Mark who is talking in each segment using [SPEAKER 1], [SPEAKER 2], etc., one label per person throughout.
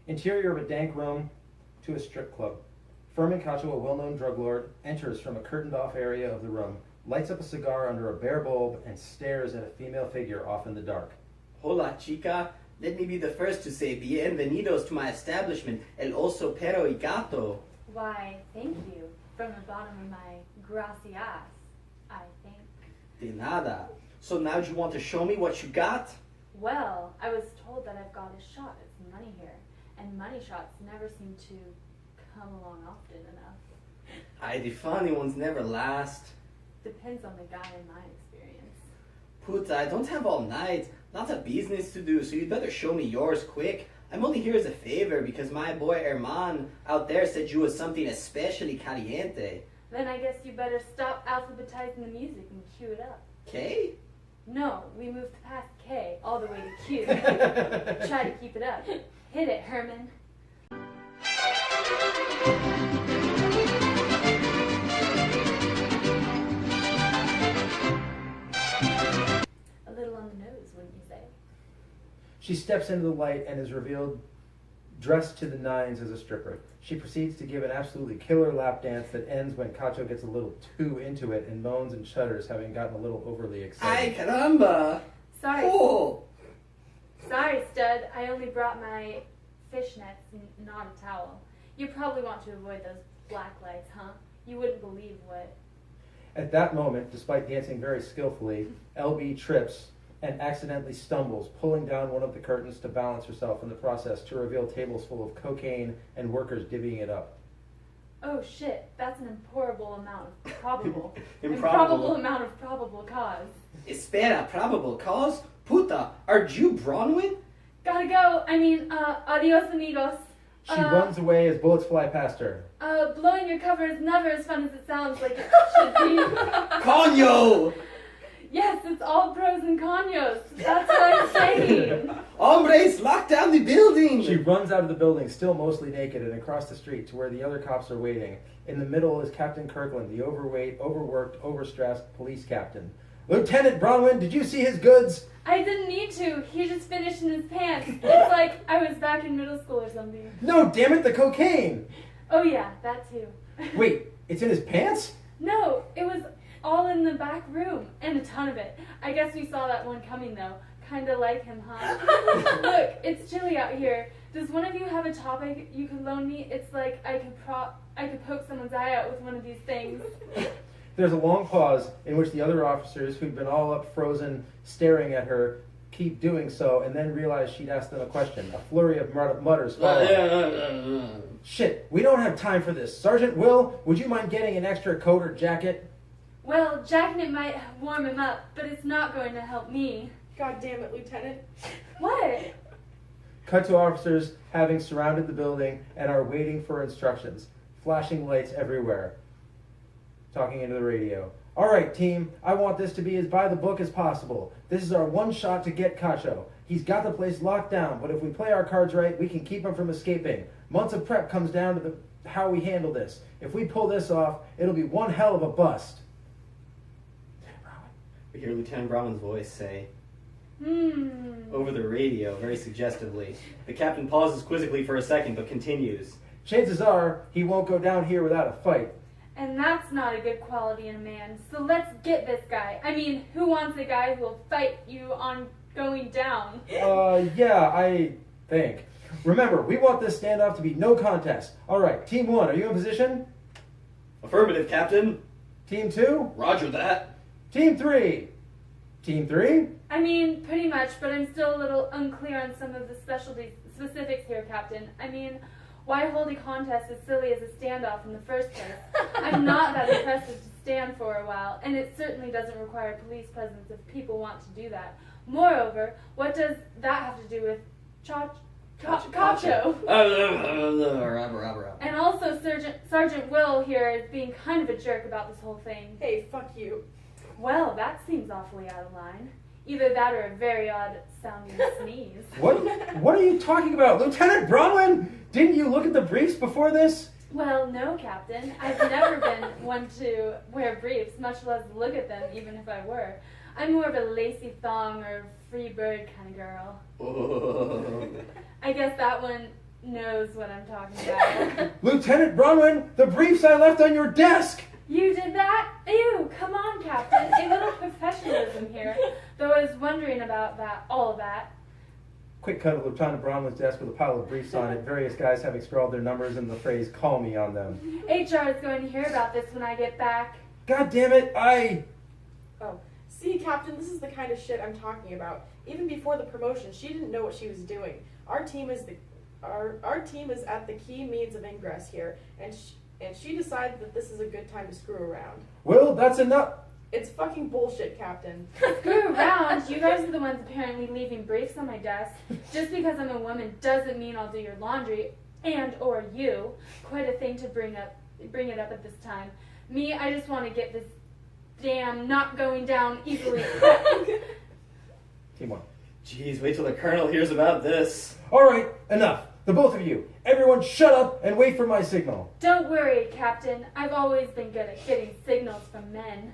[SPEAKER 1] Interior of a dank room to a strip club. Furman Cacho, a well-known drug lord, enters from a curtained-off area of the room, lights up a cigar under a bare bulb, and stares at a female figure off in the dark.
[SPEAKER 2] Hola, chica. Let me be the first to say bienvenidos to my establishment, El Oso Perro y Gato.
[SPEAKER 3] Why, thank you. From the bottom of my gracias, I think.
[SPEAKER 2] De nada. So now do you want to show me what you got?
[SPEAKER 3] Well, I was told that I've got a shot at some money here, and money shots never seem to come along often enough.
[SPEAKER 2] Aye, the funny ones never last.
[SPEAKER 3] Depends on the guy in my experience.
[SPEAKER 2] Puta, I don't have all night. Lots of business to do, so you'd better show me yours quick. I'm only here as a favor because my boy Herman out there said you was something especially caliente.
[SPEAKER 3] Then I guess you better stop alphabetizing the music and cue it up.
[SPEAKER 2] K?
[SPEAKER 3] No, we moved past K all the way to Q. Try to keep it up. Hit it, Herman. A little on the nose, wouldn't you say?
[SPEAKER 1] She steps into the light and is revealed dressed to the nines as a stripper. She proceeds to give an absolutely killer lap dance that ends when Cacho gets a little too into it and moans and shudders, having gotten a little overly excited.
[SPEAKER 2] Ay, caramba!
[SPEAKER 3] Sorry.
[SPEAKER 2] Oh!
[SPEAKER 3] Sorry, stud. I only brought my fishnets, not a towel. You probably want to avoid those black lights, huh? You wouldn't believe what...
[SPEAKER 1] At that moment, despite dancing very skillfully, LB trips and accidentally stumbles, pulling down one of the curtains to balance herself in the process to reveal tables full of cocaine and workers divvying it up.
[SPEAKER 3] Oh shit, that's an improbable amount of probable.
[SPEAKER 2] Improbable.
[SPEAKER 3] Amount of probable cause.
[SPEAKER 2] Espera, probable cause? Puta, are you Bronwyn?
[SPEAKER 3] Gotta go. Adios amigos.
[SPEAKER 1] She runs away as bullets fly past her.
[SPEAKER 3] Blowing your cover is never as fun as it sounds like it should be.
[SPEAKER 2] Coño!
[SPEAKER 3] Yes, it's all pros and cons. That's what I'm saying.
[SPEAKER 2] Hombres, lock down the building!
[SPEAKER 1] She runs out of the building, still mostly naked, and across the street to where the other cops are waiting. In the middle is Captain Kirkland, the overweight, overworked, overstressed police captain. Lieutenant Bronwyn, did you see his goods?
[SPEAKER 3] I didn't need to. He just finished in his pants. It's like I was back in middle school or something.
[SPEAKER 1] No, damn it, the cocaine!
[SPEAKER 3] Oh yeah, that too.
[SPEAKER 1] Wait, it's in his pants?
[SPEAKER 3] No, it was all in the back room, and a ton of it. I guess we saw that one coming though. Kinda like him, huh? Look, it's chilly out here. Does one of you have a topic you could loan me? It's like I could poke someone's eye out with one of these things.
[SPEAKER 1] There's a long pause in which the other officers, who'd been all up frozen, staring at her, keep doing so, and then realize she'd asked them a question. A flurry of mutters follow. Shit, we don't have time for this. Sergeant Will, would you mind getting an extra coat or jacket?
[SPEAKER 3] Well, jacking it might warm him up, but it's not going to help me.
[SPEAKER 4] God damn it, Lieutenant.
[SPEAKER 3] What?
[SPEAKER 1] Cut to officers having surrounded the building and are waiting for instructions. Flashing lights everywhere. Talking into the radio. All right, team, I want this to be as by the book as possible. This is our one shot to get Cacho. He's got the place locked down, but if we play our cards right, we can keep him from escaping. Months of prep comes down to how we handle this. If we pull this off, it'll be one hell of a bust.
[SPEAKER 2] We hear Lieutenant Bronwyn's voice say, over the radio, very suggestively. The captain pauses quizzically for a second, but continues.
[SPEAKER 1] Chances are he won't go down here without a fight.
[SPEAKER 3] And that's not a good quality in a man. So let's get this guy. I mean, who wants a guy who will fight you on going down?
[SPEAKER 1] Yeah, I think. Remember, we want this standoff to be no contest. All right, Team 1, are you in position?
[SPEAKER 2] Affirmative, Captain.
[SPEAKER 1] Team 2?
[SPEAKER 2] Roger that.
[SPEAKER 1] Team 3? Team 3?
[SPEAKER 3] I mean, pretty much, but I'm still a little unclear on some of the specifics here, Captain. I mean, why hold a contest as silly as a standoff in the first place? I'm not that impressive to stand for a while, and it certainly doesn't require police presence if people want to do that. Moreover, what does that have to do with Cacho? And also, Sergeant Will here is being kind of a jerk about this whole thing.
[SPEAKER 4] Hey, fuck you.
[SPEAKER 3] Well, that seems awfully out of line. Either that or a very odd sounding sneeze.
[SPEAKER 1] What are you talking about? Lieutenant Bronwyn? Didn't you look at the briefs before this?
[SPEAKER 3] Well, no, Captain. I've never been one to wear briefs, much less look at them, even if I were. I'm more of a lacy thong or free bird kind of girl.
[SPEAKER 2] Oh.
[SPEAKER 3] I guess that one knows what I'm talking about.
[SPEAKER 1] Lieutenant Bronwyn, the briefs I left on your desk!
[SPEAKER 3] You did that? Ew, come on, Captain. A little professionalism here. Though I was wondering about all of that.
[SPEAKER 1] Quick cut of Lieutenant Bronwyn's desk with a pile of briefs on it, various guys having scrawled their numbers and the phrase, call me on them.
[SPEAKER 3] HR is going to hear about this when I get back.
[SPEAKER 1] God damn it,
[SPEAKER 4] Oh, see, Captain, this is the kind of shit I'm talking about. Even before the promotion, she didn't know what she was doing. Our team is at the key means of ingress here, and she decided that this is a good time to screw around.
[SPEAKER 1] Well, that's enough.
[SPEAKER 4] It's fucking bullshit, Captain.
[SPEAKER 3] Screw around. You guys are the ones apparently leaving briefs on my desk. Just because I'm a woman doesn't mean I'll do your laundry and or you. Quite a thing to bring it up at this time. Me, I just want to get this damn not going down easily.
[SPEAKER 1] Team one.
[SPEAKER 2] Jeez, wait till the Colonel hears about this.
[SPEAKER 1] All right, enough. The both of you. Everyone shut up and wait for my signal.
[SPEAKER 3] Don't worry, Captain. I've always been good at getting signals from men.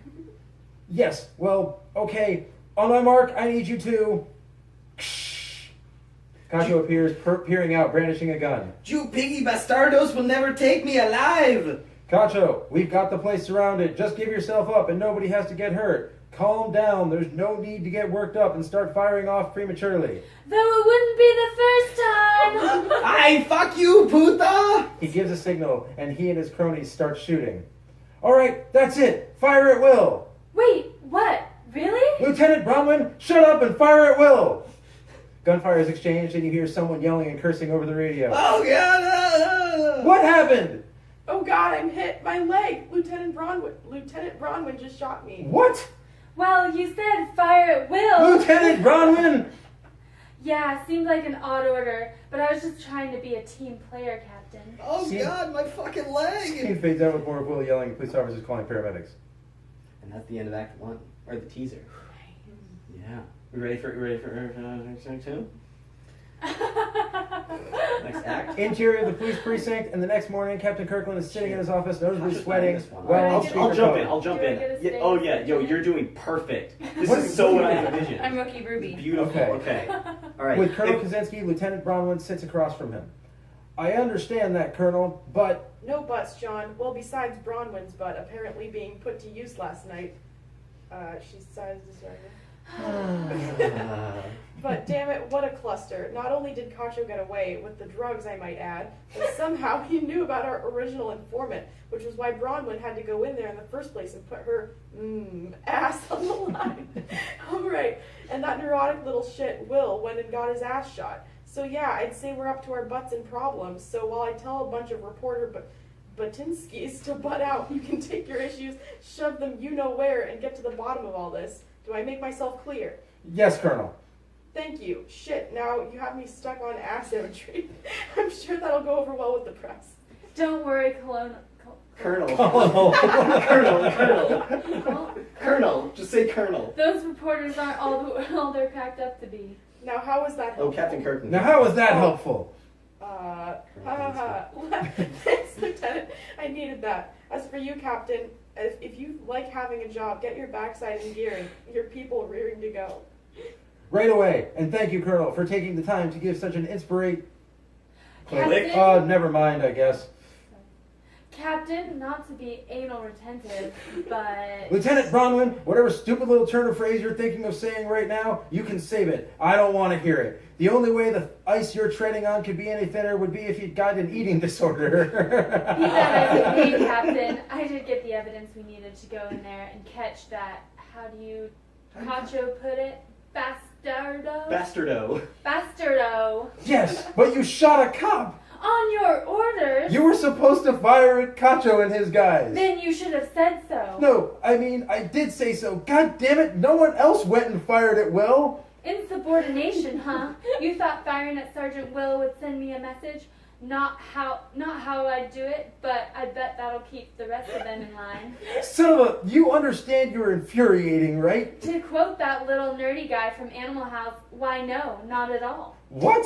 [SPEAKER 1] Yes, well, okay. On my mark, I need you to... Kacho appears, peering out, brandishing a gun.
[SPEAKER 2] You piggy bastardos will never take me alive!
[SPEAKER 1] Kacho, we've got the place surrounded. Just give yourself up and nobody has to get hurt. Calm down. There's no need to get worked up and start firing off prematurely.
[SPEAKER 3] Though it wouldn't be the first time!
[SPEAKER 2] Ay, fuck you, puta!
[SPEAKER 1] He gives a signal, and he and his cronies start shooting. All right, that's it. Fire at will.
[SPEAKER 3] Wait, what? Really?
[SPEAKER 1] Lieutenant Bronwyn, shut up and fire at will. Gunfire is exchanged, and you hear someone yelling and cursing over the radio.
[SPEAKER 2] Oh, God!
[SPEAKER 1] What happened?
[SPEAKER 4] Oh God, I'm hit. My leg. Lieutenant Bronwyn just shot me.
[SPEAKER 1] What?
[SPEAKER 3] Well, you said fire at will.
[SPEAKER 1] Lieutenant Bronwyn!
[SPEAKER 3] Yeah, seemed like an odd order, but I was just trying to be a team player, Captain.
[SPEAKER 2] Oh,
[SPEAKER 1] See-
[SPEAKER 2] God, my fucking leg!
[SPEAKER 1] Scene fades out with more of Will yelling and police officers calling paramedics.
[SPEAKER 2] And that's the end of Act 1, or the teaser. Yeah. We ready for next Act 2? Next act?
[SPEAKER 1] Interior of the police precinct, and the next morning, Captain Kirkland is sitting in his office, noticeably
[SPEAKER 2] I'll
[SPEAKER 1] sweating.
[SPEAKER 2] just find this one.
[SPEAKER 1] While
[SPEAKER 3] I'll
[SPEAKER 1] on
[SPEAKER 3] jump
[SPEAKER 1] speakerphone.
[SPEAKER 2] I'll jump
[SPEAKER 3] You
[SPEAKER 2] in.
[SPEAKER 3] wanna get a
[SPEAKER 2] Yeah,
[SPEAKER 3] steak?
[SPEAKER 2] oh, yeah, yo, you're doing perfect. This
[SPEAKER 1] What?
[SPEAKER 2] is so what I envisioned.
[SPEAKER 5] I'm Rookie Ruby.
[SPEAKER 2] Beautiful,
[SPEAKER 1] Okay.
[SPEAKER 2] okay. All right.
[SPEAKER 1] With Colonel
[SPEAKER 2] If-
[SPEAKER 1] Kaczynski, Lieutenant Bronwyn sits across from him. I understand that, Colonel, but...
[SPEAKER 4] No buts, John. Well, besides Bronwyn's butt apparently being put to use last night. She decided to start But damn it, what a cluster. Not only did Cacho get away, with the drugs I might add, but somehow he knew about our original informant, which was why Bronwyn had to go in there in the first place and put her, ass on the line. Alright, and that neurotic little shit, Will, went and got his ass shot. So yeah, I'd say we're up to our butts in problems, so while I tell a bunch of reporter Batinskis to butt out, you can take your issues, shove them you know where, and get to the bottom of all this. Do I make myself clear?
[SPEAKER 1] Yes, Colonel.
[SPEAKER 4] Thank you. Shit, now you have me stuck on ass imagery. I'm sure that'll go over well with the press.
[SPEAKER 3] Don't worry, Colonel.
[SPEAKER 2] Colonel.
[SPEAKER 1] Oh.
[SPEAKER 2] Colonel. Just say Colonel.
[SPEAKER 3] Those reporters aren't all they're cracked up to be.
[SPEAKER 4] Now, how was that
[SPEAKER 2] Oh,
[SPEAKER 4] helpful?
[SPEAKER 2] Captain Kirkland.
[SPEAKER 1] Now, how is that helpful?
[SPEAKER 4] Thanks, Lieutenant. I needed that. As for you, Captain, if you like having a job, get your backside in gear and your people rearing to go.
[SPEAKER 1] Right away. And thank you, Colonel, for taking the time to give such an inspiration...
[SPEAKER 3] Captain?
[SPEAKER 1] Never mind, I guess.
[SPEAKER 3] Captain, not to be anal retentive, but...
[SPEAKER 1] Lieutenant Bronwyn, whatever stupid little turn of phrase you're thinking of saying right now, you can save it. I don't want to hear it. The only way the ice you're treading on could be any thinner would be if you'd got an eating disorder.
[SPEAKER 3] Be that as it may, Captain, I did get the evidence we needed to go in there and catch that, how do you, Cacho put it? Bastardo? Bastardo.
[SPEAKER 1] Yes, but you shot a cop.
[SPEAKER 3] On your orders?
[SPEAKER 1] You were supposed to fire at Cacho and his guys.
[SPEAKER 3] Then you should have said so.
[SPEAKER 1] No, I mean, I did say so. God damn it, no one else went and fired at Will.
[SPEAKER 3] Insubordination, huh? You thought firing at Sergeant Will would send me a message? Not how I'd do it, but I bet that'll keep the rest of them in line.
[SPEAKER 1] Son of a, you understand you're infuriating, right?
[SPEAKER 3] To quote that little nerdy guy from Animal House, why no, not at all.
[SPEAKER 1] What?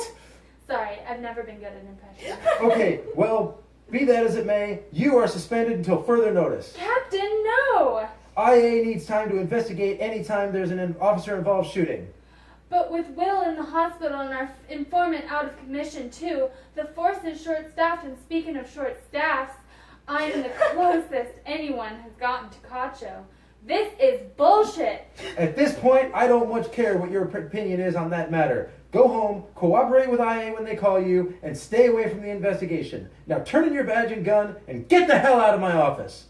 [SPEAKER 3] Sorry, I've never been good at impressions.
[SPEAKER 1] Okay, well, be that as it may, you are suspended until further notice.
[SPEAKER 3] Captain, no!
[SPEAKER 1] IA needs time to investigate any time there's an officer-involved shooting.
[SPEAKER 3] But with Will in the hospital and our informant out of commission too, the force is short-staffed, and speaking of short staffs, I am the closest anyone has gotten to Cacho. This is bullshit.
[SPEAKER 1] At this point, I don't much care what your opinion is on that matter. Go home, cooperate with IA when they call you, and stay away from the investigation. Now turn in your badge and gun, and get the hell out of my office.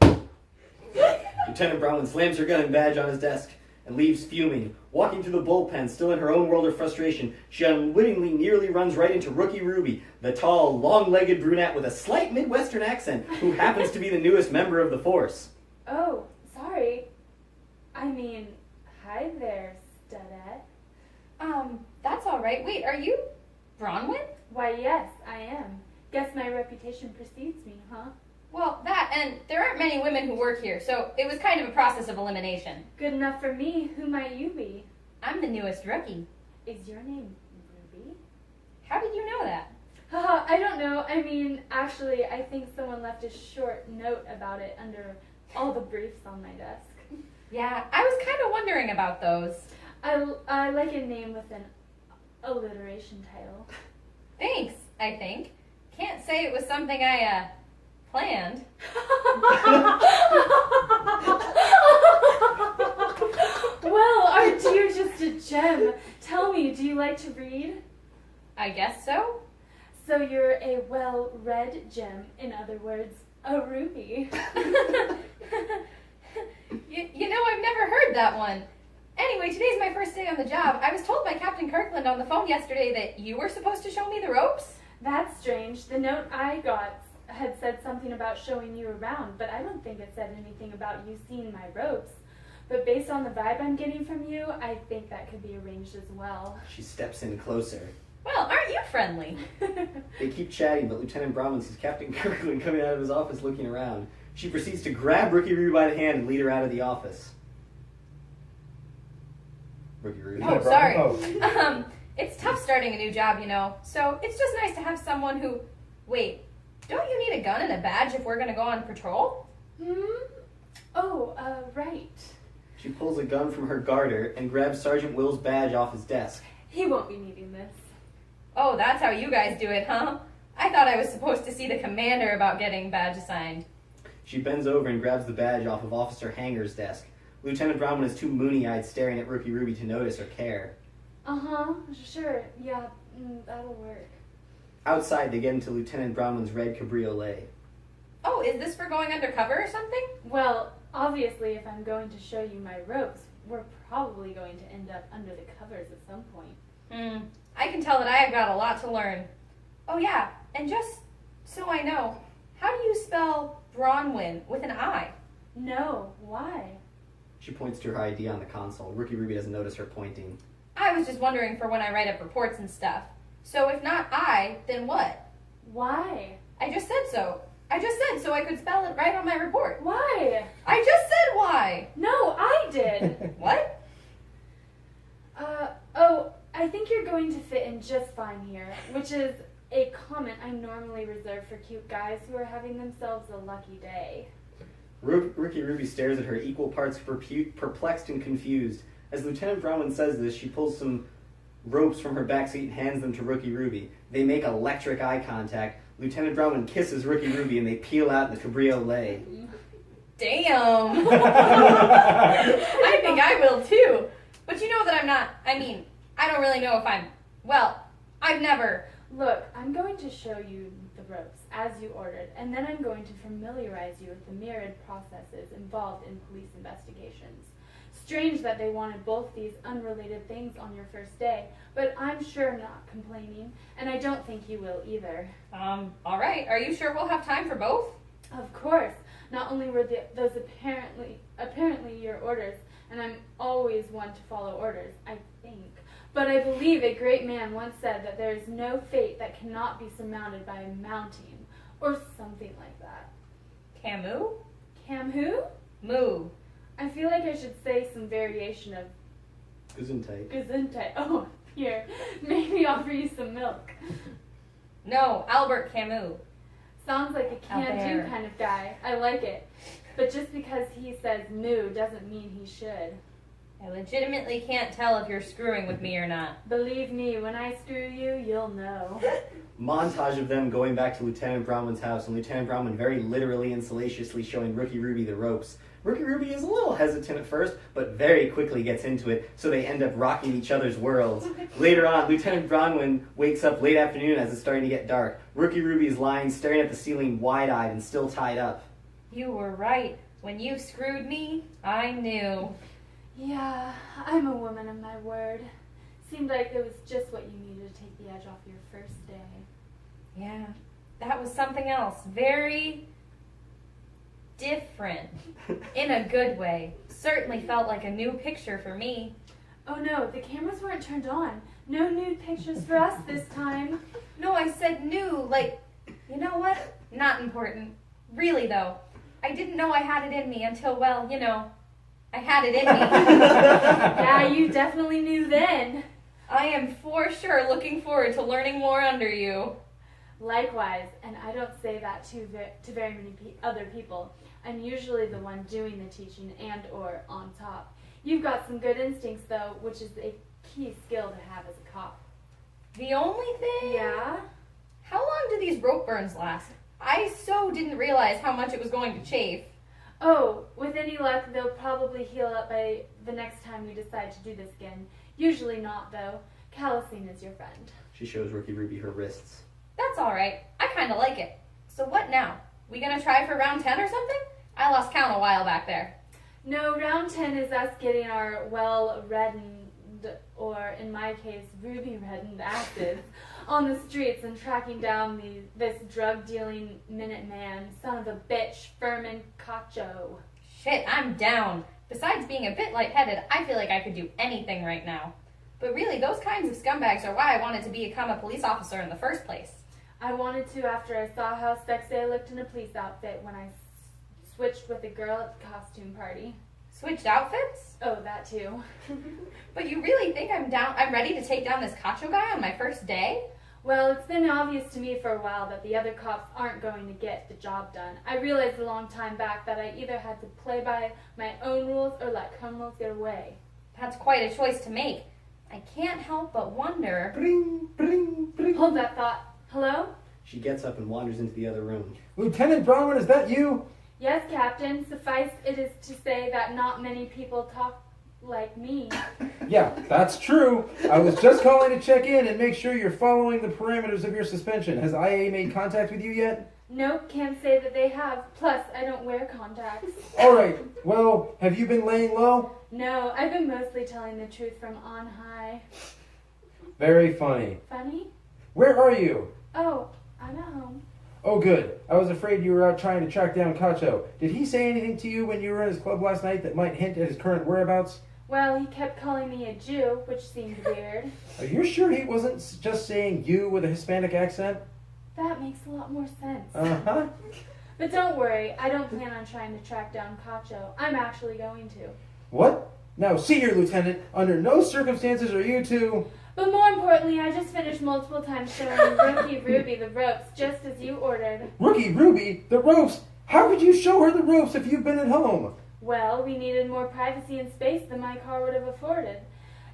[SPEAKER 2] Lieutenant Bronwyn slams her gun and badge on his desk and leaves fuming. Walking through the bullpen, still in her own world of frustration, she unwittingly nearly runs right into Rookie Ruby, the tall, long-legged brunette with a slight Midwestern accent, who happens to be the newest member of the force.
[SPEAKER 3] Oh, sorry. I mean, hi there, studette.
[SPEAKER 5] That's all right. Wait, are you Bronwyn?
[SPEAKER 3] Why, yes, I am. Guess my reputation precedes me, huh?
[SPEAKER 5] Well, that, and there aren't many women who work here, so it was kind of a process of elimination.
[SPEAKER 3] Good enough for me. Who might you be?
[SPEAKER 5] I'm the newest rookie.
[SPEAKER 3] Is your name Ruby?
[SPEAKER 5] How did you know that?
[SPEAKER 3] Haha, I don't know. I mean, actually, I think someone left a short note about it under all the briefs on my desk.
[SPEAKER 5] Yeah, I was kind of wondering about those.
[SPEAKER 3] I like a name with an alliteration title.
[SPEAKER 5] Thanks, I think. Can't say it was something I, planned.
[SPEAKER 3] Well, aren't you just a gem? Tell me, do you like to read?
[SPEAKER 5] I guess so.
[SPEAKER 3] So you're a well-read gem. In other words, a ruby.
[SPEAKER 5] You know, I've never heard that one. Anyway, today's my first day on the job. I was told by Captain Kirkland on the phone yesterday that you were supposed to show me the ropes.
[SPEAKER 3] That's strange. The note I got had said something about showing you around, but I don't think it said anything about you seeing my ropes. But based on the vibe I'm getting from you, I think that could be arranged as well.
[SPEAKER 2] She steps in closer.
[SPEAKER 5] Well, aren't you friendly?
[SPEAKER 2] They keep chatting, but Lieutenant Bronwyn sees Captain Kirkland coming out of his office looking around. She proceeds to grab Rookie Ruby by the hand and lead her out of the office. Rookie Ruby.
[SPEAKER 5] Oh, sorry. It's tough starting a new job, you know, so it's just nice to have someone who... Wait, don't you need a gun and a badge if we're going to go on patrol?
[SPEAKER 3] Oh, right.
[SPEAKER 2] She pulls a gun from her garter and grabs Sergeant Will's badge off his desk.
[SPEAKER 3] He won't be needing this.
[SPEAKER 5] Oh, that's how you guys do it, huh? I thought I was supposed to see the commander about getting badge assigned.
[SPEAKER 2] She bends over and grabs the badge off of Officer Hanger's desk. Lieutenant Bronwyn is too moony-eyed, staring at Rookie Ruby to notice or care.
[SPEAKER 3] Uh-huh, sure, yeah, that'll work.
[SPEAKER 2] Outside, they get into Lieutenant Bronwyn's red cabriolet.
[SPEAKER 5] Oh, is this for going undercover or something?
[SPEAKER 3] Well, obviously, if I'm going to show you my ropes, we're probably going to end up under the covers at some point.
[SPEAKER 5] I can tell that I have got a lot to learn. Oh yeah, and just so I know, how do you spell Bronwyn with an I?
[SPEAKER 3] No, why?
[SPEAKER 2] She points to her ID on the console. Rookie Ruby doesn't notice her pointing.
[SPEAKER 5] I was just wondering for when I write up reports and stuff. So if not I, then what?
[SPEAKER 3] Why?
[SPEAKER 5] I just said so. I just said so I could spell it right on my report.
[SPEAKER 3] Why?
[SPEAKER 5] I just said why.
[SPEAKER 3] No, I did.
[SPEAKER 5] What?
[SPEAKER 3] I think you're going to fit in just fine here, which is a comment I normally reserve for cute guys who are having themselves a lucky day.
[SPEAKER 2] Rookie Ruby stares at her, equal parts perplexed and confused. As Lieutenant Bronwyn says this, she pulls some ropes from her backseat and hands them to Rookie Ruby. They make electric eye contact. Lieutenant Bronwyn kisses Rookie Ruby and they peel out in the cabriolet.
[SPEAKER 5] Damn. I think I will too. But you know that I'm not, I don't really know if I've never.
[SPEAKER 3] Look, I'm going to show you the ropes as you ordered, and then I'm going to familiarize you with the myriad processes involved in police investigations. Strange that they wanted both these unrelated things on your first day, but I'm sure not complaining, and I don't think you will either.
[SPEAKER 5] All right. Are you sure we'll have time for both?
[SPEAKER 3] Of course. Not only were those apparently your orders, and I'm always one to follow orders, I think. But I believe a great man once said that there is no fate that cannot be surmounted by a mounting, or something like that.
[SPEAKER 5] Camus?
[SPEAKER 3] Cam who?
[SPEAKER 5] Moo.
[SPEAKER 3] I feel like I should say some variation of
[SPEAKER 2] Gesundheit.
[SPEAKER 3] Gesundheit. Oh, here, maybe offer you some milk.
[SPEAKER 5] No, Albert Camus.
[SPEAKER 3] Sounds like a can-do
[SPEAKER 5] Albert.
[SPEAKER 3] kind of guy. I like it. But just because he says moo doesn't mean he should.
[SPEAKER 5] I legitimately can't tell if you're screwing with me or not.
[SPEAKER 3] Believe me, when I screw you, you'll know.
[SPEAKER 2] Montage of them going back to Lieutenant Bronwyn's house, and Lieutenant Bronwyn very literally and salaciously showing Rookie Ruby the ropes. Rookie Ruby is a little hesitant at first, but very quickly gets into it, so they end up rocking each other's worlds. Later on, Lieutenant Bronwyn wakes up late afternoon as it's starting to get dark. Rookie Ruby is lying, staring at the ceiling, wide-eyed and still tied up.
[SPEAKER 5] You were right. When you screwed me, I knew.
[SPEAKER 3] Yeah, I'm a woman of my word. Seemed like it was just what you needed to take the edge off your first day.
[SPEAKER 5] Yeah, that was something else. Very different. In a good way. Certainly felt like a new picture for me.
[SPEAKER 3] Oh no, the cameras weren't turned on. No nude pictures for us this time.
[SPEAKER 5] No, I said new, like, you know what? Not important. Really, though. I didn't know I had it in me until, well, you know, I had it in me.
[SPEAKER 3] Yeah, you definitely knew then.
[SPEAKER 5] I am for sure looking forward to learning more under you.
[SPEAKER 3] Likewise, and I don't say that to very many other people. I'm usually the one doing the teaching and or on top. You've got some good instincts, though, which is a key skill to have as a cop.
[SPEAKER 5] The only thing...
[SPEAKER 3] Yeah?
[SPEAKER 5] How long do these rope burns last? I so didn't realize how much it was going to chafe.
[SPEAKER 3] Oh, with any luck, they'll probably heal up by the next time we decide to do this again. Usually not, though. Callousing is your friend.
[SPEAKER 2] She shows Rookie Ruby her wrists.
[SPEAKER 5] That's alright. I kinda like it. So what now? We gonna try for round 10 or something? I lost count a while back there.
[SPEAKER 3] No, round 10 is us getting our well-reddened, or in my case, ruby-reddened asses on the streets and tracking down this drug-dealing Minuteman, son of a bitch, Furman Cacho.
[SPEAKER 5] Shit, I'm down. Besides being a bit lightheaded, I feel like I could do anything right now. But really, those kinds of scumbags are why I wanted to become a police officer in the first place.
[SPEAKER 3] I wanted to after I saw how sexy I looked in a police outfit when I switched with a girl at the costume party.
[SPEAKER 5] Switched outfits?
[SPEAKER 3] Oh, that too.
[SPEAKER 5] But you really think I'm ready to take down this Cacho guy on my first day?
[SPEAKER 3] Well, it's been obvious to me for a while that the other cops aren't going to get the job done. I realized a long time back that I either had to play by my own rules or let criminals get away.
[SPEAKER 5] That's quite a choice to make. I can't help but wonder...
[SPEAKER 2] Bring, bring, bring.
[SPEAKER 3] Hold that thought. Hello?
[SPEAKER 2] She gets up and wanders into the other room.
[SPEAKER 1] Lieutenant Bronwyn, is that you?
[SPEAKER 3] Yes, Captain. Suffice it is to say that not many people talk like me.
[SPEAKER 1] Yeah, that's true. I was just calling to check in and make sure you're following the parameters of your suspension. Has IA made contact with you yet?
[SPEAKER 3] Nope, can't say that they have. Plus, I don't wear contacts.
[SPEAKER 1] Alright, well, have you been laying low?
[SPEAKER 3] No, I've been mostly telling the truth from on high.
[SPEAKER 1] Very funny.
[SPEAKER 3] Funny?
[SPEAKER 1] Where are you?
[SPEAKER 3] Oh, I'm at home.
[SPEAKER 1] Oh, good. I was afraid you were out trying to track down Cacho. Did he say anything to you when you were in his club last night that might hint at his current whereabouts?
[SPEAKER 3] Well, he kept calling me a Jew, which seemed weird.
[SPEAKER 1] Are you sure he wasn't just saying you with a Hispanic accent?
[SPEAKER 3] That makes a lot more sense.
[SPEAKER 1] Uh-huh.
[SPEAKER 3] But don't worry, I don't plan on trying to track down Cacho. I'm actually going to.
[SPEAKER 1] What? Now, see here, Lieutenant. Under no circumstances are you to...
[SPEAKER 3] But more importantly, I just finished multiple times showing Rookie Ruby the ropes, just as you ordered.
[SPEAKER 1] Rookie Ruby? The ropes? How could you show her the ropes if you've been at home?
[SPEAKER 3] Well, we needed more privacy and space than my car would have afforded.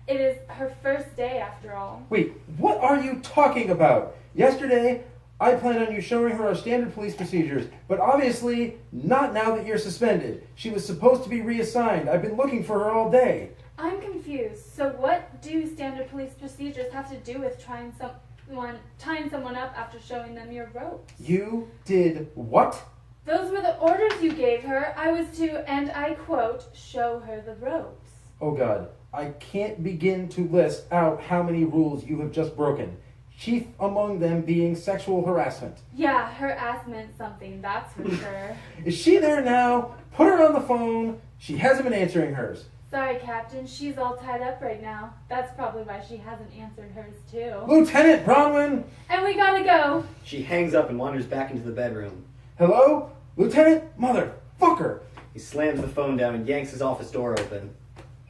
[SPEAKER 3] It is her first day, after all.
[SPEAKER 1] Wait, what are you talking about? Yesterday, I planned on you showing her our standard police procedures, but obviously not now that you're suspended. She was supposed to be reassigned. I've been looking for her all day.
[SPEAKER 3] I'm confused. So what do standard police procedures have to do with tying someone up after showing them your ropes?
[SPEAKER 1] You did what?
[SPEAKER 3] Those were the orders you gave her. I was to, and I quote, show her the ropes.
[SPEAKER 1] Oh God, I can't begin to list out how many rules you have just broken. Chief among them being sexual harassment.
[SPEAKER 3] Yeah, her ass meant something, that's for sure.
[SPEAKER 1] Is she there now? Put her on the phone. She hasn't been answering hers.
[SPEAKER 3] Sorry, Captain, she's all tied up right now. That's probably why she hasn't answered hers, too.
[SPEAKER 1] Lieutenant Bronwyn!
[SPEAKER 3] And we gotta go.
[SPEAKER 2] She hangs up and wanders back into the bedroom.
[SPEAKER 1] Hello? Lieutenant? Motherfucker!
[SPEAKER 2] He slams the phone down and yanks his office door open.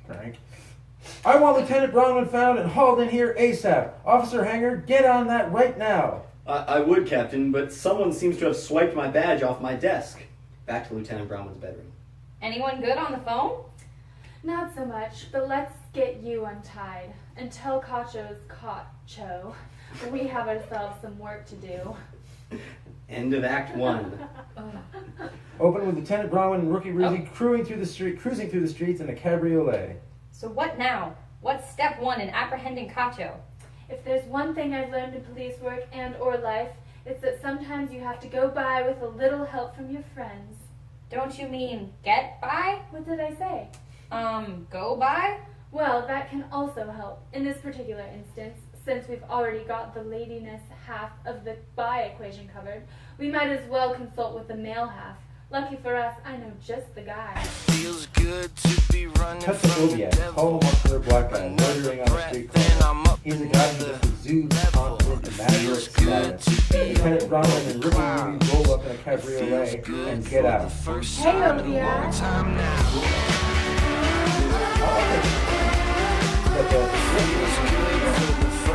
[SPEAKER 1] Frank. I want Lieutenant Bronwyn found and hauled in here ASAP. Officer Hanger, get on that right now.
[SPEAKER 2] I would, Captain, but someone seems to have swiped my badge off my desk. Back to Lieutenant Bronwyn's bedroom.
[SPEAKER 5] Anyone good on the phone?
[SPEAKER 3] Not so much, but let's get you untied. Until Cacho's Cacho, we have ourselves some work to do.
[SPEAKER 2] End of Act 1.
[SPEAKER 1] Open with Lieutenant Bronwyn and Rookie Ruby cruising through the streets in a cabriolet.
[SPEAKER 5] So what now? What's step 1 in apprehending Cacho?
[SPEAKER 3] If there's one thing I've learned in police work and or life, it's that sometimes you have to go by with a little help from your friends.
[SPEAKER 5] Don't you mean get by?
[SPEAKER 3] What did I say?
[SPEAKER 5] Go by?
[SPEAKER 3] Well, that can also help. In this particular instance, since we've already got the ladiness half of the by equation covered, we might as well consult with the male half. Lucky for us, I know just the guy.
[SPEAKER 6] Feels good to be running
[SPEAKER 1] Cut to
[SPEAKER 6] from the
[SPEAKER 1] Obiak,
[SPEAKER 6] devil.
[SPEAKER 1] tall, muscular black guy, loitering on the street corner. He's a guy who just exudes confident and maverick status. Lieutenant Bronwyn and Rookie Ruby roll up in a cabriolet and get out.
[SPEAKER 3] Hey, Obiak.
[SPEAKER 6] Time now.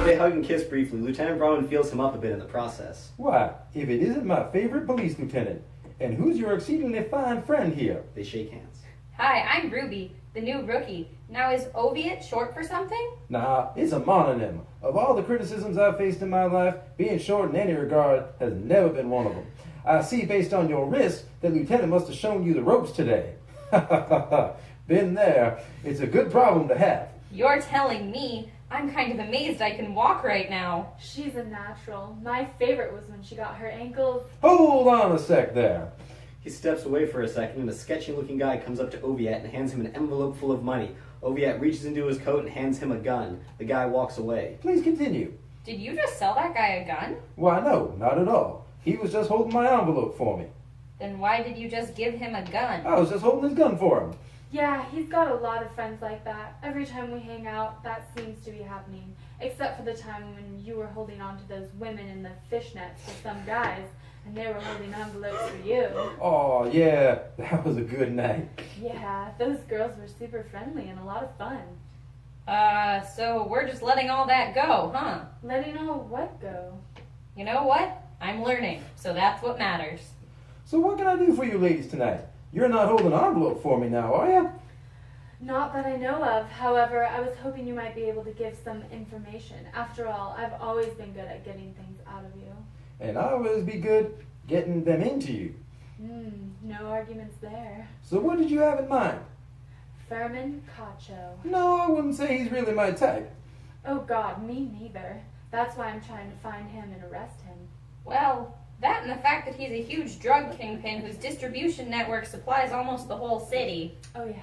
[SPEAKER 2] They hug and kiss briefly. Lieutenant Bronwyn feels him up a bit in the process.
[SPEAKER 1] Why, if it isn't my favorite police lieutenant. And who's your exceedingly fine friend here?
[SPEAKER 2] They shake hands.
[SPEAKER 5] Hi, I'm Ruby, the new rookie. Now is Oviet short for something?
[SPEAKER 1] Nah, it's a mononym. Of all the criticisms I've faced in my life, being short in any regard has never been one of them. I see based on your wrist that Lieutenant must have shown you the ropes today. Been there. It's a good problem to have.
[SPEAKER 5] You're telling me. I'm kind of amazed I can walk right now.
[SPEAKER 3] She's a natural. My favorite was when she got her ankles.
[SPEAKER 1] Hold on a sec there.
[SPEAKER 2] He steps away for a second, and a sketchy-looking guy comes up to Oviat and hands him an envelope full of money. Oviat reaches into his coat and hands him a gun. The guy walks away.
[SPEAKER 1] Please continue.
[SPEAKER 5] Did you just sell that guy a gun?
[SPEAKER 1] Why, no, not at all. He was just holding my envelope for me.
[SPEAKER 5] Then why did you just give him a gun?
[SPEAKER 1] I was just holding his gun for him.
[SPEAKER 3] Yeah, he's got a lot of friends like that. Every time we hang out, that seems to be happening. Except for the time when you were holding on to those women in the fishnets for some guys, and they were holding envelopes for you.
[SPEAKER 1] Oh, yeah, that was a good night.
[SPEAKER 3] Yeah, those girls were super friendly and a lot of fun.
[SPEAKER 5] So we're just letting all that go, huh?
[SPEAKER 3] Letting all what go?
[SPEAKER 5] You know what? I'm learning, so that's what matters.
[SPEAKER 1] So what can I do for you ladies tonight? You're not holding an envelope for me now, are you?
[SPEAKER 3] Not that I know of. However, I was hoping you might be able to give some information. After all, I've always been good at getting things out of you.
[SPEAKER 1] And I always be good getting them into you.
[SPEAKER 3] No arguments there.
[SPEAKER 1] So what did you have in mind?
[SPEAKER 3] Furman Cacho.
[SPEAKER 1] No, I wouldn't say he's really my type.
[SPEAKER 3] Oh God, me neither. That's why I'm trying to find him and arrest him.
[SPEAKER 5] Well, that and the fact that he's a huge drug kingpin whose distribution network supplies almost the whole city.
[SPEAKER 3] Oh yeah,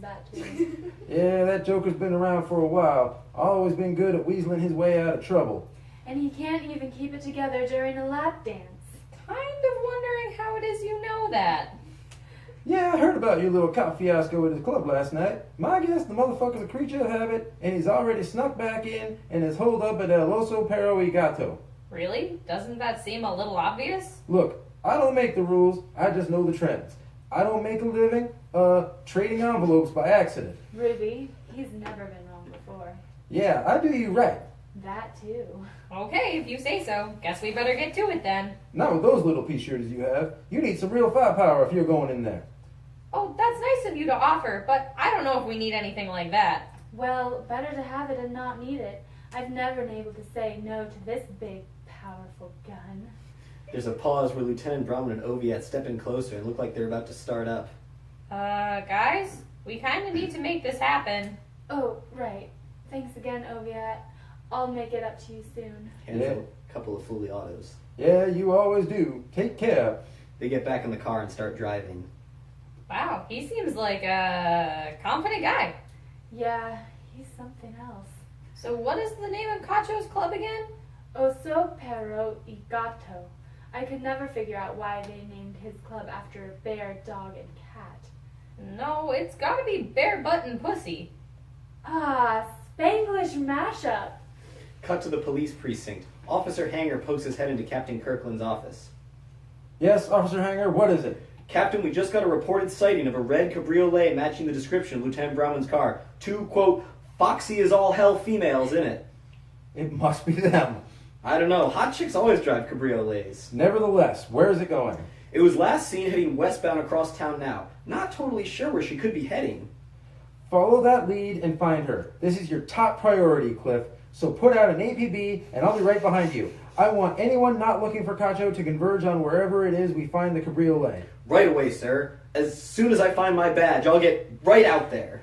[SPEAKER 3] that too.
[SPEAKER 1] Yeah, that joker's been around for a while. Always been good at weaseling his way out of trouble.
[SPEAKER 3] And he can't even keep it together during a lap dance.
[SPEAKER 5] Kind of wondering how it is you know that.
[SPEAKER 1] Yeah, I heard about your little cop fiasco at his club last night. My guess, the motherfucker's a creature of habit, and he's already snuck back in and is holed up at El Oso Pero y Gato.
[SPEAKER 5] Really? Doesn't that seem a little obvious?
[SPEAKER 1] Look, I don't make the rules, I just know the trends. I don't make a living, trading envelopes by accident.
[SPEAKER 3] Ruby, he's never been wrong before.
[SPEAKER 1] Yeah, I do you right.
[SPEAKER 3] That too.
[SPEAKER 5] Okay, if you say so. Guess we better get to it then.
[SPEAKER 1] Not with those little pea-shooters you have. You need some real firepower if you're going in there.
[SPEAKER 5] Oh, that's nice of you to offer, but I don't know if we need anything like that.
[SPEAKER 3] Well, better to have it and not need it. I've never been able to say no to this big, powerful gun.
[SPEAKER 2] There's a pause where Lieutenant Bronwyn and Oviat step in closer and look like they're about to start up.
[SPEAKER 5] Guys, we kind of need to make this happen.
[SPEAKER 3] Oh, right. Thanks again, Oviat. I'll make it up to you soon.
[SPEAKER 2] Hands
[SPEAKER 1] Yeah.
[SPEAKER 2] a couple of Fully autos.
[SPEAKER 1] Yeah, you always do. Take care.
[SPEAKER 2] They get back in the car and start driving.
[SPEAKER 5] Wow, he seems like a confident guy.
[SPEAKER 3] Yeah, he's something else.
[SPEAKER 5] So what is the name of Cacho's club again?
[SPEAKER 3] Oso Pero y Gato. I could never figure out why they named his club after a bear, dog, and cat.
[SPEAKER 5] No, it's gotta be Bear Butt and Pussy.
[SPEAKER 3] Ah, Spanglish mashup.
[SPEAKER 2] Cut to the police precinct. Officer Hanger pokes his head into Captain Kirkland's office.
[SPEAKER 1] Yes, Officer Hanger, what is it?
[SPEAKER 2] Captain, we just got a reported sighting of a red cabriolet matching the description of Lieutenant Bronwyn's car. 2, quote, foxy as all hell females in it.
[SPEAKER 1] It must be them.
[SPEAKER 2] I don't know. Hot chicks always drive cabriolets.
[SPEAKER 1] Nevertheless, where is it going?
[SPEAKER 2] It was last seen heading westbound across town now. Not totally sure where she could be heading.
[SPEAKER 1] Follow that lead and find her. This is your top priority, Cliff. So put out an APB and I'll be right behind you. I want anyone not looking for Cacho to converge on wherever it is we find the cabriolet.
[SPEAKER 2] Right away, sir. As soon as I find my badge, I'll get right out there.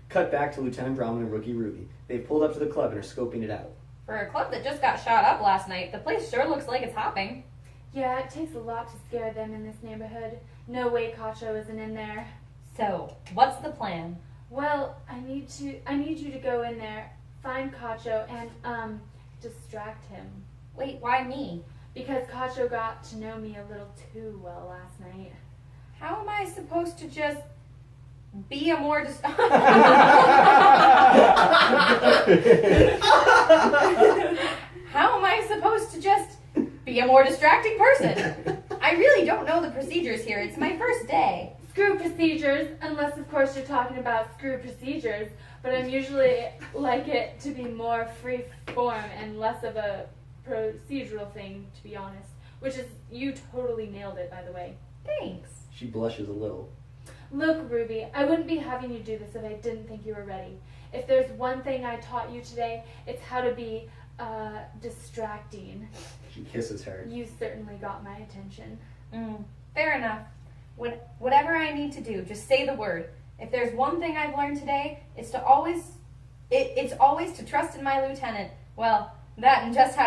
[SPEAKER 2] Cut back to Lieutenant Bronwyn and Rookie Ruby. They've pulled up to the club and are scoping it out.
[SPEAKER 5] For a club that just got shot up last night, the place sure looks like it's hopping.
[SPEAKER 3] Yeah, it takes a lot to scare them in this neighborhood. No way Cacho isn't in there.
[SPEAKER 5] So, what's the plan?
[SPEAKER 3] Well, I need you to go in there, find Cacho, and, distract him.
[SPEAKER 5] Wait, why me?
[SPEAKER 3] Because Cacho got to know me a little too well last night.
[SPEAKER 5] How am I supposed to just be a more How am I supposed to just be a more distracting person? I really don't know the procedures here. It's my first day.
[SPEAKER 3] Screw procedures, unless of course you're talking about screw procedures, but I'm usually like it to be more free form and less of a procedural thing, to be honest. Which is, you totally nailed it, by the way.
[SPEAKER 5] Thanks.
[SPEAKER 2] She blushes a little.
[SPEAKER 3] Look, Ruby, I wouldn't be having you do this if I didn't think you were ready. If there's one thing I taught you today, it's how to be, distracting.
[SPEAKER 2] She kisses her.
[SPEAKER 3] You certainly got my attention.
[SPEAKER 5] Fair enough. Whatever I need to do, just say the word. If there's one thing I've learned today, it's always to trust in my lieutenant. Well, that and just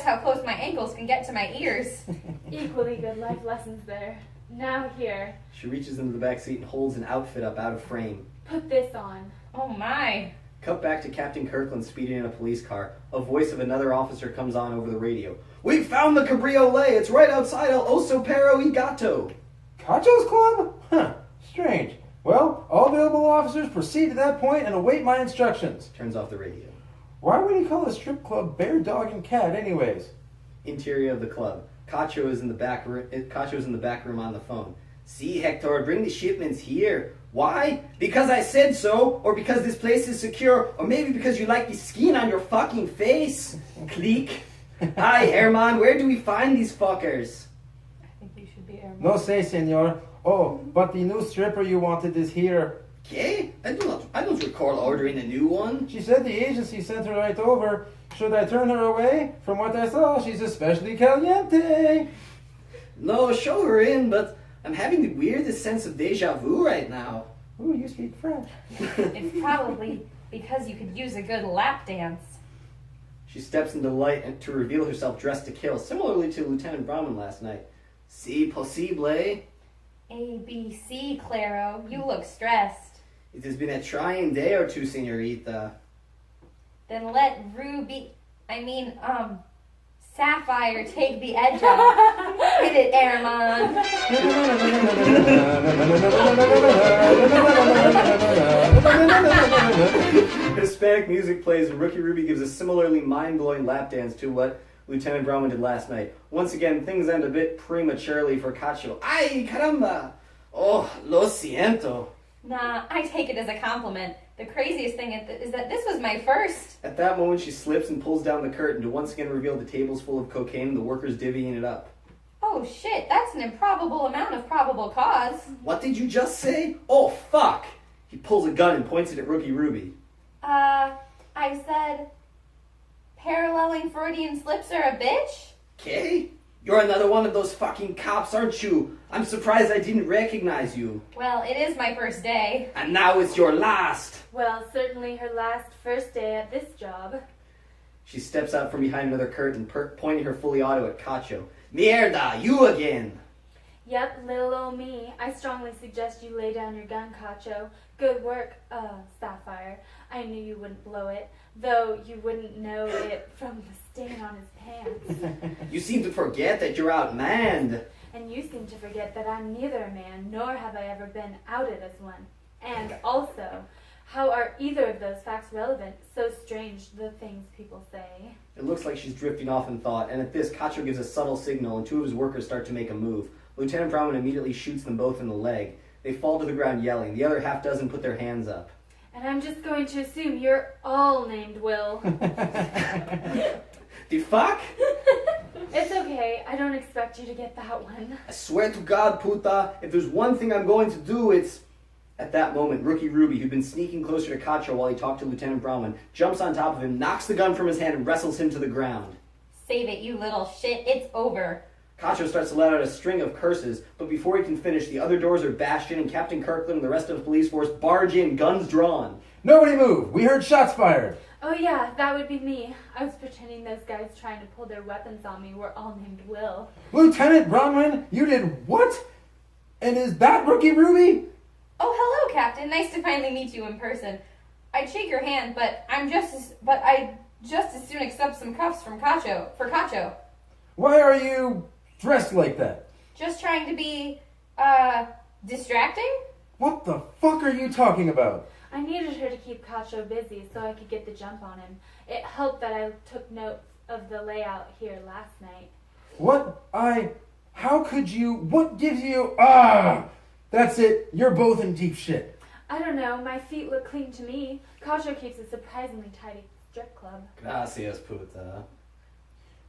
[SPEAKER 5] how close my ankles can get to my ears.
[SPEAKER 3] Equally good life lessons there. Now here,
[SPEAKER 2] She reaches into the back seat and holds an outfit up out of frame.
[SPEAKER 3] put this on.
[SPEAKER 5] Oh my.
[SPEAKER 2] Cut back to Captain Kirkland speeding in a police car. A voice of another officer comes on over the radio. "We found the cabriolet! It's right outside El Oso Pero y Gato!"
[SPEAKER 1] Cacho's club? Huh, strange. Well, all available officers proceed to that point and await my instructions.
[SPEAKER 2] Turns off the radio.
[SPEAKER 1] Why would he call the strip club Bear, Dog, and Cat anyways?
[SPEAKER 2] Interior of the club. Cacho is in the back room on the phone. "See, Hector, bring the shipments here. Why? Because I said so, or because this place is secure, or maybe because you like the skin on your fucking face. Click. Hi, Herman, where do we find these fuckers?"
[SPEAKER 5] I think you should be airman.
[SPEAKER 1] No say, senor. Oh, but the new stripper you wanted is here.
[SPEAKER 2] Okay, I don't recall ordering a new one.
[SPEAKER 1] She said the agency sent her right over. Should I turn her away? From what I saw, she's especially caliente.
[SPEAKER 2] No, show her in, but I'm having the weirdest sense of deja vu right now.
[SPEAKER 1] Ooh, you speak French.
[SPEAKER 5] It's probably because you could use a good lap dance.
[SPEAKER 2] She steps into light and to reveal herself dressed to kill, similarly to Lieutenant Bronwyn last night. "Si possible?
[SPEAKER 5] ABC, Claro. You look stressed.
[SPEAKER 2] It has been a trying day or two, senorita."
[SPEAKER 5] Then let Sapphire take the edge off. Hit it, Airman.
[SPEAKER 2] Hispanic music plays and Rookie Ruby gives a similarly mind-blowing lap dance to what Lieutenant Bronwyn did last night. Once again, things end a bit prematurely for Cacho. "Ay, caramba! Oh, lo siento."
[SPEAKER 5] Nah, I take it as a compliment. The craziest thing is that this was my first.
[SPEAKER 2] At that moment, she slips and pulls down the curtain to once again reveal the tables full of cocaine and the workers divvying it up.
[SPEAKER 5] Oh shit, that's an improbable amount of probable cause.
[SPEAKER 2] "What did you just say? Oh, fuck!" He pulls a gun and points it at Rookie Ruby.
[SPEAKER 5] I said, paralleling Freudian slips are a bitch?
[SPEAKER 2] "Okay? You're another one of those fucking cops, aren't you? I'm surprised I didn't recognize you.
[SPEAKER 5] Well, it is my first day.
[SPEAKER 2] And now it's your last."
[SPEAKER 3] Well, certainly her last first day at this job.
[SPEAKER 2] She steps out from behind another curtain, pointing her fully auto at Cacho. "Mierda, you again!"
[SPEAKER 3] Yep, little old me. I strongly suggest you lay down your gun, Cacho. Good work, Sapphire. I knew you wouldn't blow it, though you wouldn't know it from the stain on his pants.
[SPEAKER 2] "You seem to forget that you're outmanned."
[SPEAKER 3] And you seem to forget that I'm neither a man, nor have I ever been outed as one. And also, how are either of those facts relevant? So strange, the things people say.
[SPEAKER 2] It looks like she's drifting off in thought, and at this, Cacho gives a subtle signal, and two of his workers start to make a move. Lieutenant Bronwyn immediately shoots them both in the leg. They fall to the ground yelling. The other half dozen put their hands up.
[SPEAKER 3] And I'm just going to assume you're all named Will.
[SPEAKER 2] The fuck?
[SPEAKER 3] It's okay. I don't expect you to get that one.
[SPEAKER 2] I swear to God, puta, if there's one thing I'm going to do, it's At that moment, Rookie Ruby, who'd been sneaking closer to Cacho while he talked to Lieutenant Bronwyn, jumps on top of him, knocks the gun from his hand, and wrestles him to the ground.
[SPEAKER 5] Save it, you little shit. It's over.
[SPEAKER 2] Cacho starts to let out a string of curses, but before he can finish, the other doors are bashed in and Captain Kirkland and the rest of the police force barge in, guns drawn.
[SPEAKER 1] Nobody move! We heard shots fired!
[SPEAKER 3] Oh yeah, that would be me. I was pretending those guys trying to pull their weapons on me were all named Will.
[SPEAKER 1] Lieutenant Bronwyn, you did what? And is that Rookie Ruby?
[SPEAKER 5] Oh, hello, Captain. Nice to finally meet you in person. I'd shake your hand, but I just as soon accept some cuffs for Cacho.
[SPEAKER 1] Why are you dressed like that?
[SPEAKER 5] Just trying to be, distracting?
[SPEAKER 1] What the fuck are you talking about?
[SPEAKER 3] I needed her to keep Cacho busy so I could get the jump on him. It helped that I took note of the layout here last night.
[SPEAKER 1] How could you, what gives you, that's it, you're both in deep shit.
[SPEAKER 3] I don't know, my feet look clean to me. Cacho keeps a surprisingly tidy strip club.
[SPEAKER 2] Gracias, puta.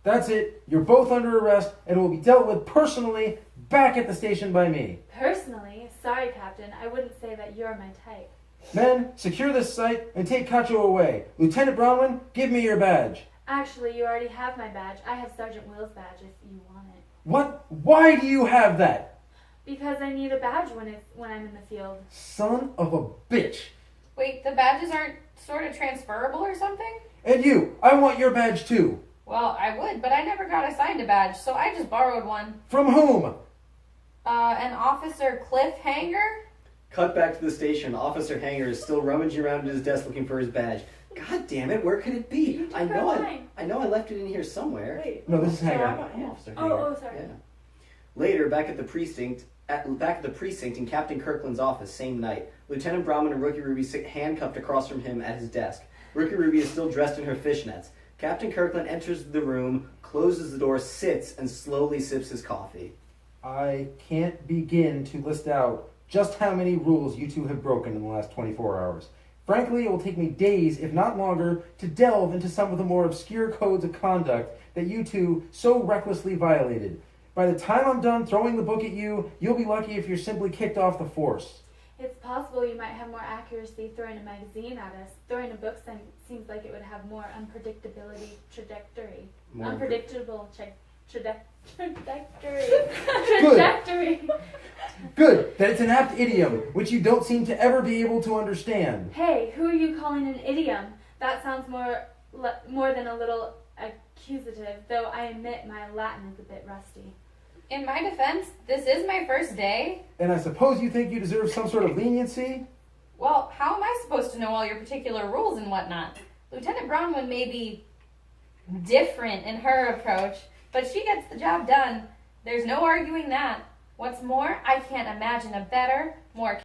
[SPEAKER 1] That's it, you're both under arrest and will be dealt with personally back at the station by me.
[SPEAKER 3] Personally, sorry, Captain, I wouldn't say that you're my type.
[SPEAKER 1] Men, secure this site and take Cacho away. Lieutenant Bronwyn, give me your badge.
[SPEAKER 3] Actually, you already have my badge. I have Sergeant Will's badge if you want it.
[SPEAKER 1] What? Why do you have that?
[SPEAKER 3] Because I need a badge when I'm in the field.
[SPEAKER 1] Son of a bitch.
[SPEAKER 5] Wait, the badges aren't sort of transferable or something?
[SPEAKER 1] And you, I want your badge too.
[SPEAKER 5] Well, I would, but I never got assigned a badge, so I just borrowed one.
[SPEAKER 1] From whom?
[SPEAKER 5] An Officer Cliffhanger?
[SPEAKER 2] Cut back to the station. Officer Hanger is still rummaging around at his desk looking for his badge. God damn it, where could it be?
[SPEAKER 3] You took mine.
[SPEAKER 2] I know I left it in here somewhere.
[SPEAKER 4] Wait.
[SPEAKER 1] No, this is Hanger.
[SPEAKER 4] I'm not him.
[SPEAKER 2] Officer
[SPEAKER 3] Oh,
[SPEAKER 2] Hanger.
[SPEAKER 3] oh, sorry.
[SPEAKER 2] Yeah. Later, back at the precinct in Captain Kirkland's office, same night, Lieutenant Bronwyn and Rookie Ruby sit handcuffed across from him at his desk. Rookie Ruby is still dressed in her fishnets. Captain Kirkland enters the room, closes the door, sits, and slowly sips his coffee.
[SPEAKER 1] I can't begin to list out just how many rules you two have broken in the last 24 hours. Frankly, it will take me days, if not longer, to delve into some of the more obscure codes of conduct that you two so recklessly violated. By the time I'm done throwing the book at you, you'll be lucky if you're simply kicked off the force.
[SPEAKER 3] It's possible you might have more accuracy throwing a magazine at us. Throwing a book seems like it would have more unpredictability trajectory. Unpredictable trajectory. Trajectory.
[SPEAKER 1] Good, that it's an apt idiom, which you don't seem to ever be able to understand.
[SPEAKER 3] Hey, who are you calling an idiom? That sounds more than a little accusative, though I admit my Latin is a bit rusty.
[SPEAKER 5] In my defense, this is my first day.
[SPEAKER 1] And I suppose you think you deserve some sort of leniency?
[SPEAKER 5] Well, how am I supposed to know all your particular rules and whatnot? Lieutenant Bronwyn may be different in her approach, but she gets the job done. There's no arguing that. What's more, I can't imagine a better, more